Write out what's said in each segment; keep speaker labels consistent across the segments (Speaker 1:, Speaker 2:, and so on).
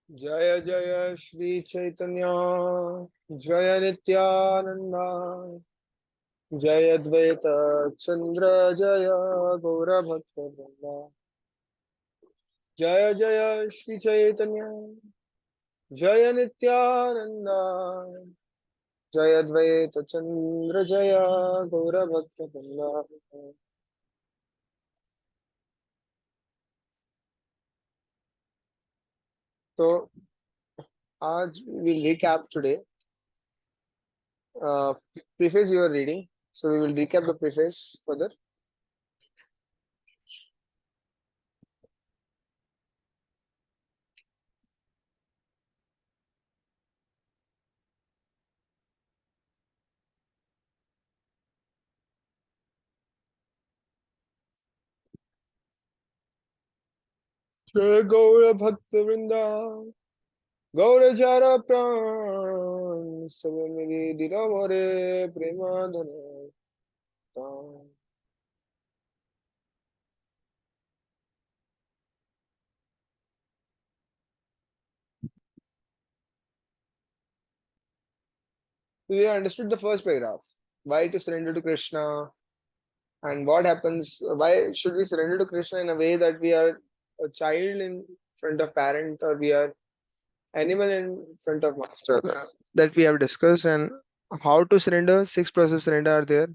Speaker 1: जय जय श्री चैतन्य जय नित्यानंदा जय द्वैत चंद्र जय गौरभक्तवृंदा जय जय श्री चैतन्य जय नित्यानंदा जय द्वैत चंद्र जय गौरभक्तवृंदा। तो आज we'll recap today uh, preface you are reading, so we will recap the preface further. जय गौर भक्त वृंदा गौर चारा प्राण सब मेरी दिलो मोरे प्रेमाधन We understood the first paragraph. Why to surrender to Krishna and what happens? Why should we surrender to Krishna in a way that we are a child in front of parent or we are animal in front of master? That we have discussed, and how to surrender. Six process of surrender are there.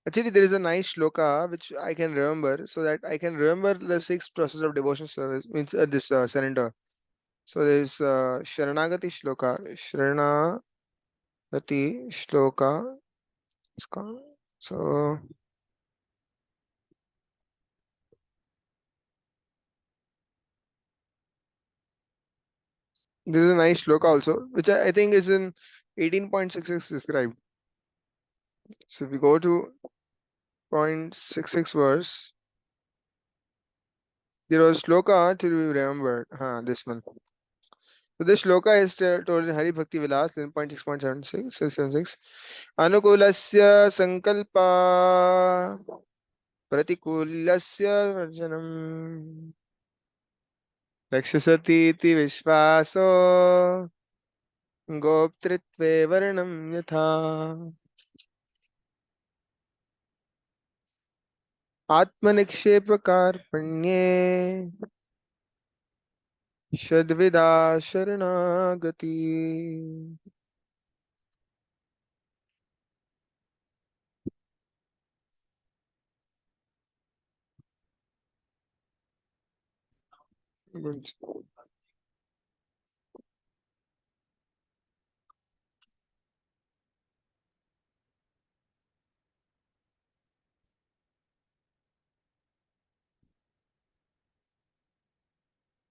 Speaker 1: Actually, there is a nice shloka which I can remember, so that I can remember the six process of devotion service means this surrender. So there is Sharanagati shloka, Sharanagati shloka. So this is a nice shloka also, which I think is in 18.66 described. So if we go to 0.66 verse, there was shloka to be remembered. This one. So this shloka is told in Hari Bhakti Vilas 10.6.76. Anukulasya sankalpa प्रतिकूल्यस्य वर्जनम् रक्षसतीति विश्वासो गोप्तृत्वे वर्णं यथा आत्मनिक्षेपकार्पण्ये षड्विधा शरणागति.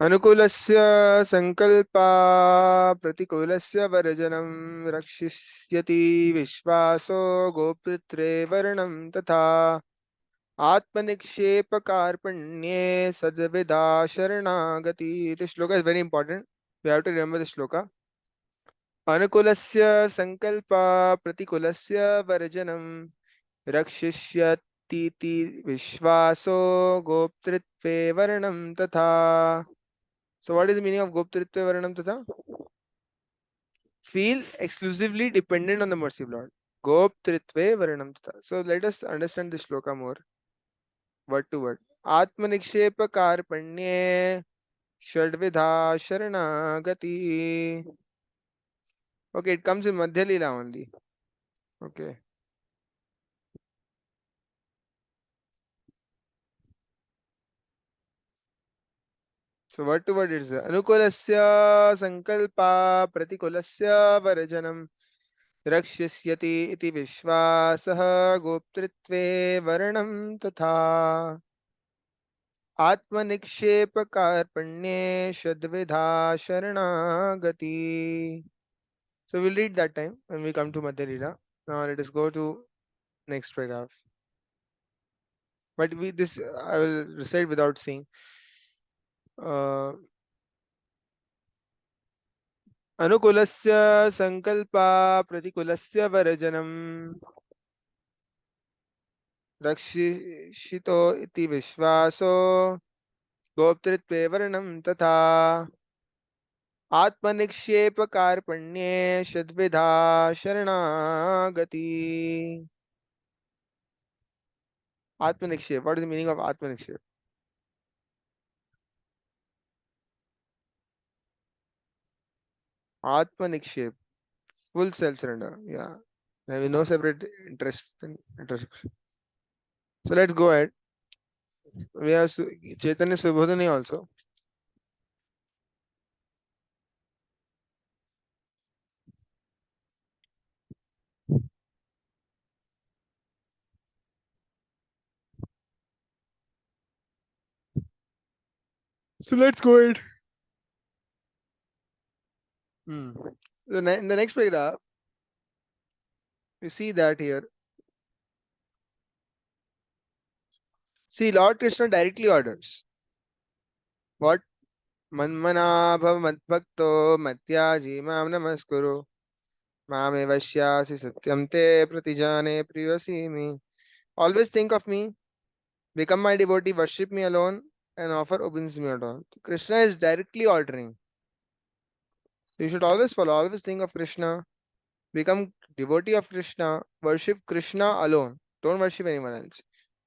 Speaker 1: अनुकूलस्य संकल्पा प्रतिकूलस्य वर्जनं रक्षिष्यति विश्वासो गोप्तृत्वे वर्णं तथा आत्मनिक्षेप कार्पण्ये सद्विधा शरणागति. This shloka is very important. We have to remember this shloka. अनुकूलस्य संकल्प प्रतिकूलस्य वर्जनं रक्षिष्यतीति विश्वासो गोप्तृत्वे वर्णं तथा. So what is the meaning of गोप्तृत्वे वर्णं तथा? Feel exclusively dependent on the mercy of Lord. गोप्तृत्वे वर्णं तथा. So let us understand this shloka more. Word to word. आत्मनिक्षेप कार्पण्ये षड्विधा शरणागति. Okay, it comes in Madhya Lila only. Okay. So word to word it is Anukulasya sankalpa प्रतिकूलस्य वर्जनं रक्षिष्यति इति विश्वासः गोप्तृत्वे वर्णं तथा आत्मनिक्षेपकार्पण्ये षड्विधा शरणागति. So we'll read that time when we come to Madhya Lila. Now let us go to next paragraph. But this I will recite without seeing. अनुकूलस्य संकल्पा प्रतिकूलस्य वर्जनं रक्षितो इति विश्वासो गोप्तृत्वे वर्णं तथा आत्मनिक्षेप कार्पण्ये षद्विधा शरणागति. Atmanikshev. What is the meaning of Atmanikshev? Atmanikshev. Full self surrender. Yeah. There is no separate interest in introspection. So let's go ahead. We have Chaitanya Subodhani also. So let's go ahead. In the next paragraph, you see that here. See, Lord Krishna directly orders. What? Manmana bhav madbhakto matyaji mam namaskuru mame vashyasi satyam te pratijane priyasimi. Always think of me, become my devotee, worship me alone, and offer obeisance me alone. Krishna is directly ordering. You should always follow, always think of Krishna, become devotee of Krishna, worship Krishna alone. Don't worship anyone else.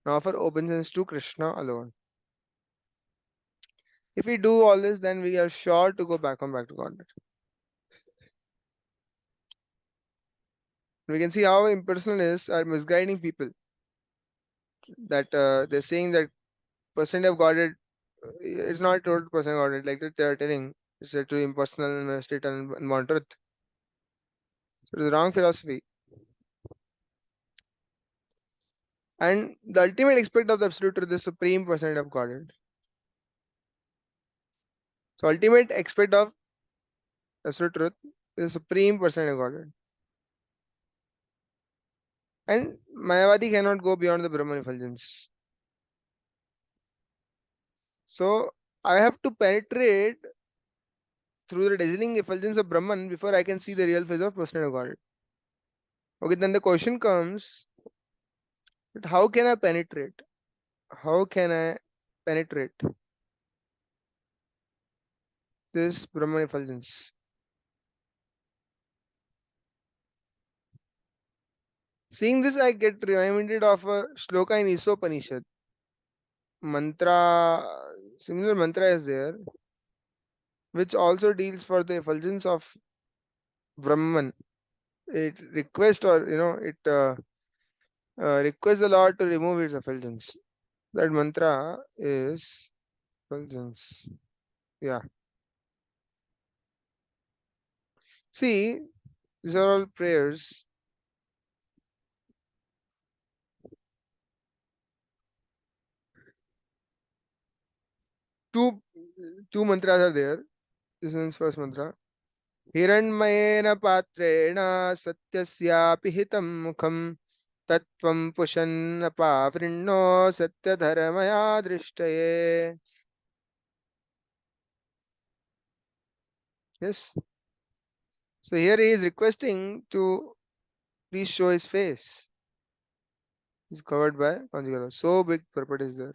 Speaker 1: And offer obeisance to Krishna alone. If we do all this, then we are sure to go back to Godhead. We can see how impersonalists are misguiding people. That they're saying that percent of Godhead, it's not total percent of Godhead, like that they're telling. It's said to impersonal, mystic, and one truth. So it's wrong philosophy. And the ultimate aspect of the absolute truth is supreme percent of Godhead. So ultimate aspect of absolute truth is supreme percent of Godhead. And Mayavadi cannot go beyond the Brahman effulgence. So I have to penetrate through the dazzling effulgence of Brahman before I can see the real face of percent of Godhead. Okay, then the question comes, that how can I penetrate? How can I penetrate this Brahman effulgence? Seeing this, I get reminded of a shloka in Isopanishad. Mantra, similar mantra is there, which also deals for the effulgence of Brahman. It requests, or it requests the Lord to remove its effulgence. That mantra is effulgence. Yeah. See, these are all prayers. Two two mantras are there. This is first mantra. हिरण्मयेन पात्रेण सत्यस्यापि हितं मुखं तत्त्वं पुषन्नपावृण्णो सत्यधर्मया दृष्टये. Yes. So here he is requesting to please show his face. He's covered by conjugal. So big purport is there.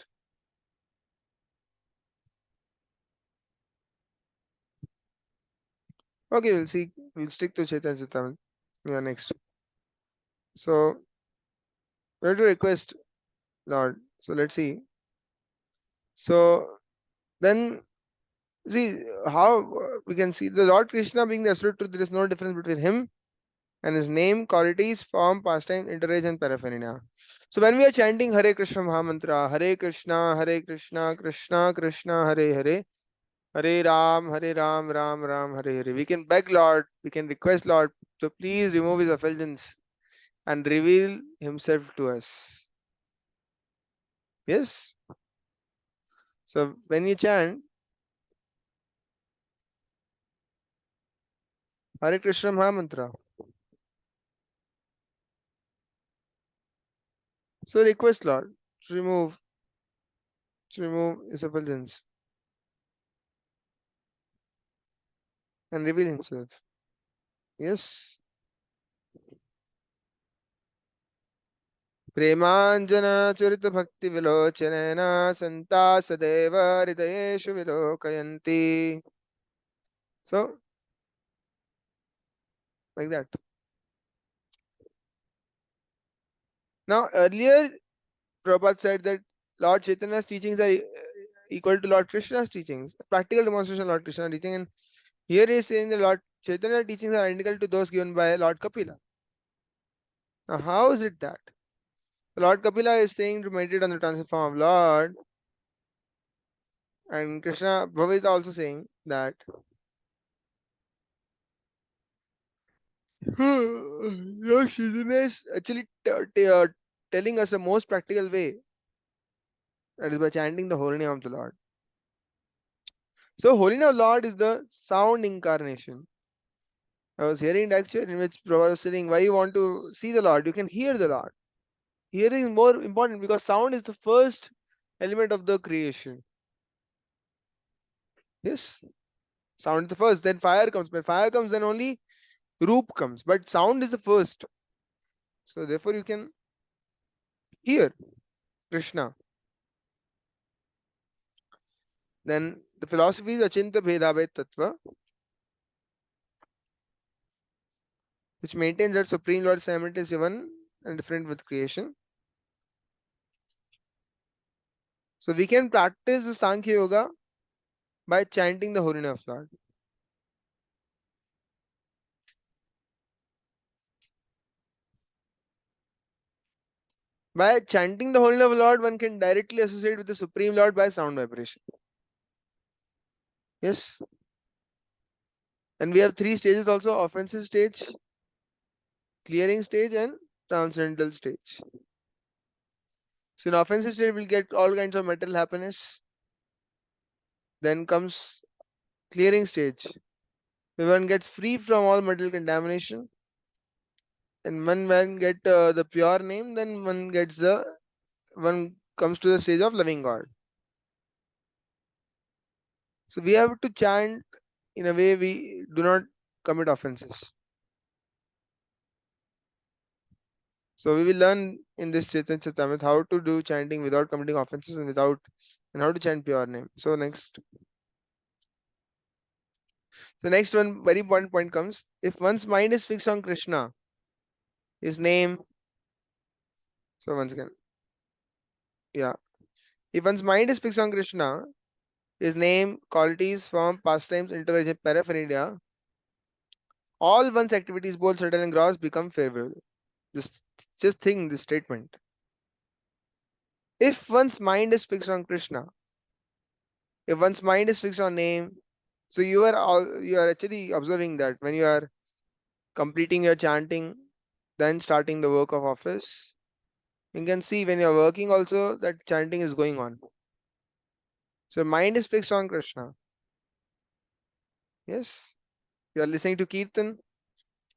Speaker 1: Okay, we'll see. We'll stick to Chaitanya Charitamrita. Yeah, next. So we have to request Lord. So let's see. So then see how we can see the Lord Krishna being the absolute truth. There is no difference between him and his name, qualities, form, pastime, interage, and paraphernalia. So when we are chanting Hare Krishna Mahamantra, Hare Krishna, Krishna Krishna, Hare Hare, Hare Ram, Ram Ram, Hare Hare, we can beg Lord, we can request Lord to please remove his effulgence and reveal himself to us. Yes? So when you chant Hare Krishna Mahamantra, so request Lord to remove his effulgence and reveal himself. Yes. प्रेमाञ्जनचरित भक्ति विलोचनेन सन्ता सदैव हृदयेषु विलोकयन्ति. So, like that. Now, earlier, Prabhupada said that Lord Chaitanya's teachings are equal to Lord Krishna's teachings. Practical demonstration of Lord Krishna's teaching. And here he is saying that Lord Chaitanya's teachings are identical to those given by Lord Kapila. Now, how is it that? Lord Kapila is saying to meditate on the transcendent form of Lord, and Krishna Bhava is also saying that Lord Chaitanya is actually telling us the most practical way, that is by chanting the holy name of the Lord. So, holy name of Lord is the sound incarnation. I was hearing a lecture in which Prabhupada was saying, why you want to see the Lord? You can hear the Lord. Hearing is more important because sound is the first element of the creation. Yes, sound is the first, then fire comes. When fire comes, then only Roop comes. But sound is the first. So therefore you can hear Krishna. Then the philosophy is Achinta Bhedabhed Tattva, which maintains that Supreme Lord is simultaneously one and different with creation. So we can practice the Sankhya Yoga by chanting the holy name of Lord. By chanting the holy name of Lord, one can directly associate with the Supreme Lord by sound vibration. Yes. And we have three stages also: offensive stage, clearing stage, and transcendental stage. So in offensive stage, we'll get all kinds of material happiness. Then comes clearing stage, where one gets free from all material contamination. And when one get the pure name, then one comes to the stage of loving God. So we have to chant in a way we do not commit offenses. So we will learn in this Chaitanya Charitamrita how to do chanting without committing offenses and how to chant pure name. So next, the next one very important point comes: if one's mind is fixed on Krishna, his name. So once again, yeah, if one's mind is fixed on Krishna, his name, qualities, form, pastimes, interrogation, paraphernalia, all one's activities, both subtle and gross, become favorable. Just, just think this statement. If one's mind is fixed on Krishna, if one's mind is fixed on name, so you are actually observing that when you are completing your chanting, then starting the work of office, you can see when you are working also that chanting is going on. So mind is fixed on Krishna. Yes, you are listening to Kirtan,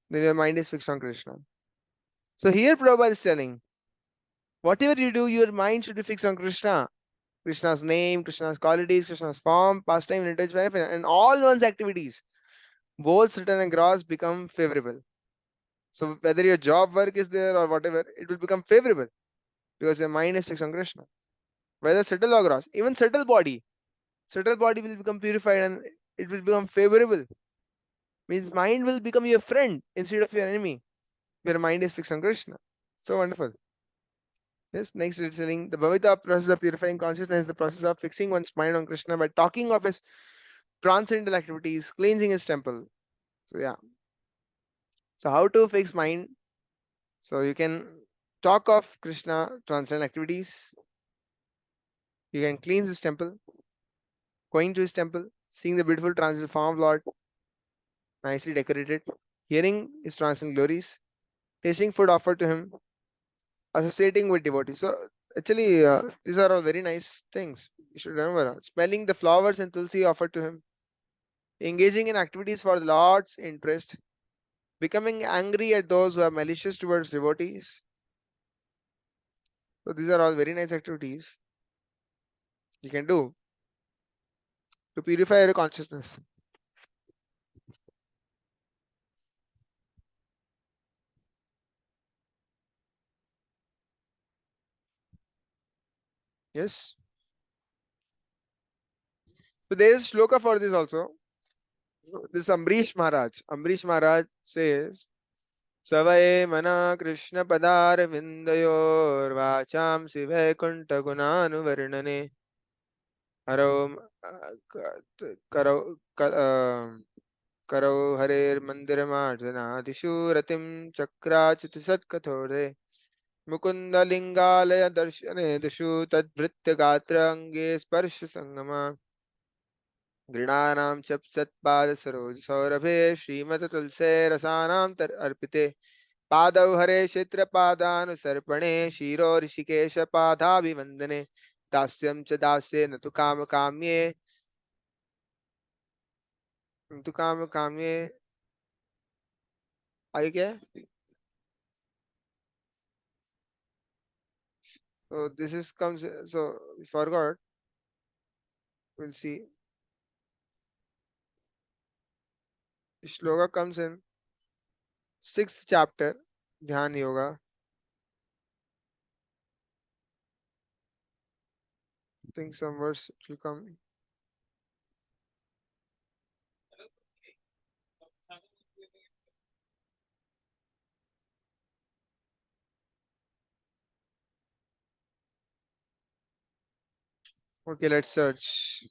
Speaker 1: then your mind is fixed on Krishna. So here Prabhupada is telling, whatever you do, your mind should be fixed on Krishna. Krishna's name, Krishna's qualities, Krishna's form, pastime, lineage, and all one's activities, both subtle and gross, become favorable. So whether your job work is there or whatever, it will become favorable because your mind is fixed on Krishna. Whether subtle or gross, even subtle body will become purified and it will become favorable. Means mind will become your friend instead of your enemy. Your mind is fixed on Krishna. So wonderful. Yes, next it's telling the Bhavita process of purifying consciousness is the process of fixing one's mind on Krishna by talking of his transcendental activities, cleansing his temple. So yeah. So how to fix mind? So you can talk of Krishna transcendental activities. You can cleanse his temple, going to his temple, seeing the beautiful transcendental form of Lord, nicely decorated, hearing his transcendental glories, tasting food offered to him, associating with devotees. So actually, these are all very nice things. You should remember smelling the flowers and tulsi offered to him, engaging in activities for the Lord's interest, becoming angry at those who are malicious towards devotees. So these are all very nice activities you can do to purify your consciousness. Yes. So there is shloka for this also. This Ambrish Maharaj. Ambrish Maharaj says, Savaye mana Krishna padar vindayor vacham sivaikunta gunanu varnane haro karo karo harer mandir marjana dishu ratim chakrachit satkatore mukunda lingalaya darshane dishu tadvritya gatra ange sparsh sangama गृणानां च सत्पादसरोज सौरभे श्रीमततुलसे रसानां अर्पिते पादौ हरे क्षेत्रपादानुसर्पणे शिरो ऋषिकेशपादाभिवन्दने दास्यं च दास्ये न तु कामकाम्ये न तु कामकाम्ये आगे क्या है? So this is comes so we forgot. We'll see. Shloka comes in sixth chapter, Dhyan Yoga. I think some verse will come. Okay, let's search.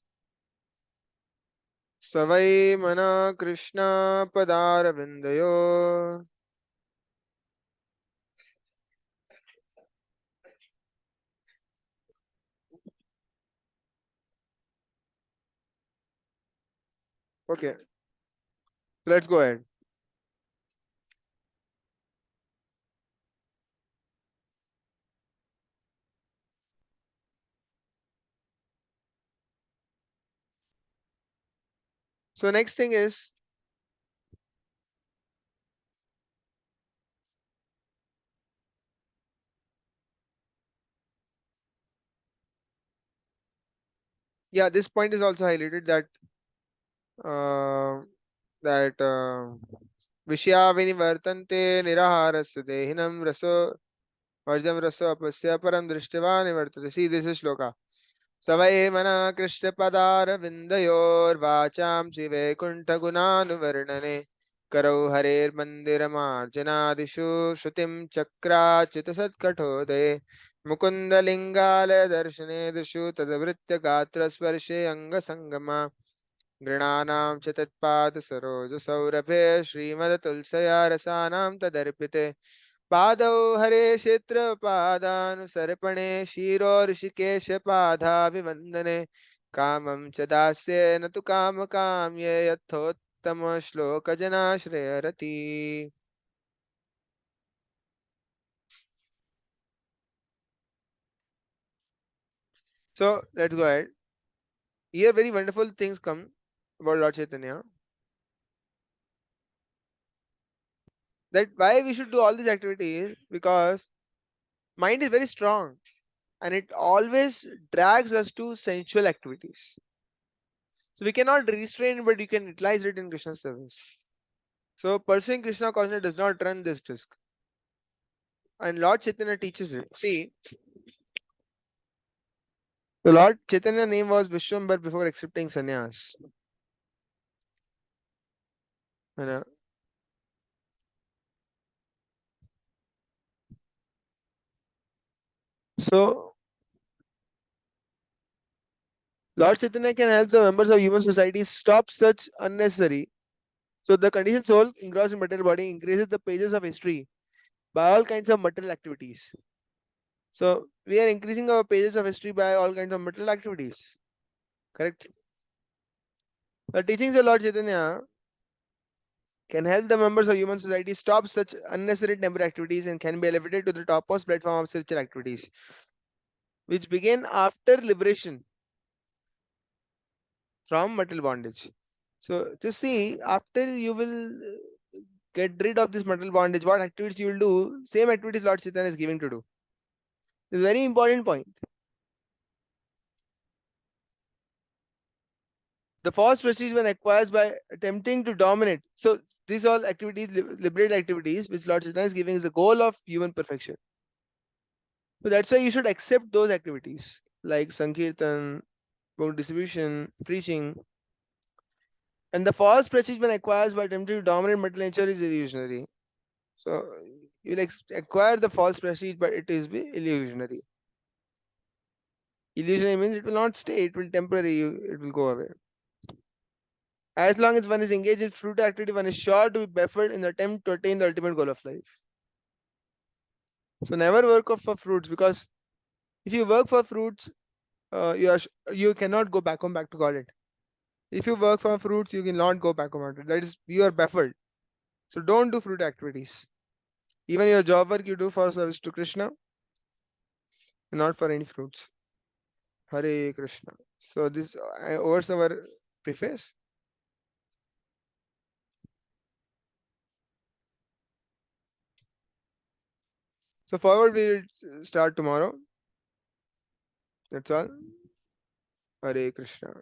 Speaker 1: Savai mana Krishna padar vindayo. Okay, let's go ahead. So next thing is yeah, this point is also highlighted that uh, Vishya vinivartante niraharasya dehinam raso varjam raso apasya param drishtva nivartate. See, this is shloka. Savai mana krishna padara vindayor vacham sive kunta gunanuvarnane karau harer mandiram shrutim chakra chitasat kathode mukunda lingale darshane dishu tadavritya gatra sparshe anga sangama गृणानां च तत्पादसरोजसौरभे श्रीमदतुलसया रसानां तदर्पिते पादौ हरे क्षेत्रपादानुसर्पणे शिरोऋषिकेशपादाभिवन्दने कामं च दास्ये न तु कामकाम्ये यथोत्तमश्लोकजनाश्रयरति. So let's go ahead. Here very wonderful things come about Lord Chaitanya. That why we should do all these activities, because mind is very strong and it always drags us to sensual activities. So we cannot restrain, but you can utilize it in Krishna's service. So pursuing Krishna consciousness does not run this risk. And Lord Chaitanya teaches it. See, the Lord Chaitanya name was Vishwambar before accepting sannyas. You know? So Lord Chaitanya can help the members of human society stop such unnecessary. So the conditioned soul engrossed in material body increases the pages of history by all kinds of material activities. So we are increasing our pages of history by all kinds of material activities. Correct? The teachings of Lord Chaitanya can help the members of human society stop such unnecessary temporary activities and can be elevated to the topmost platform of spiritual activities, which begin after liberation from material bondage. So just see, after you will get rid of this material bondage, what activities you will do, same activities Lord Chaitanya is giving to do. It's a very important point. The false prestige one acquires by attempting to dominate. So these all activities, liberate activities, which Lord Chaitanya is giving, is the goal of human perfection. So that's why you should accept those activities like Sankirtan, book distribution, preaching. And the false prestige when acquires by attempting to dominate material nature is illusionary. So you'll acquire the false prestige, but it is be illusionary. Illusionary means it will not stay, it will temporary, it will go away. As long as one is engaged in fruit activity, one is sure to be baffled in the attempt to attain the ultimate goal of life. So never work for fruits, because if you work for fruits, you cannot go back to God. If you work for fruits, you cannot go back on it. That is, you are baffled. So don't do fruit activities. Even your job work you do for service to Krishna, not for any fruits. Hare Krishna. So this overs our preface. So forward we will start tomorrow. That's all. Hare Krishna.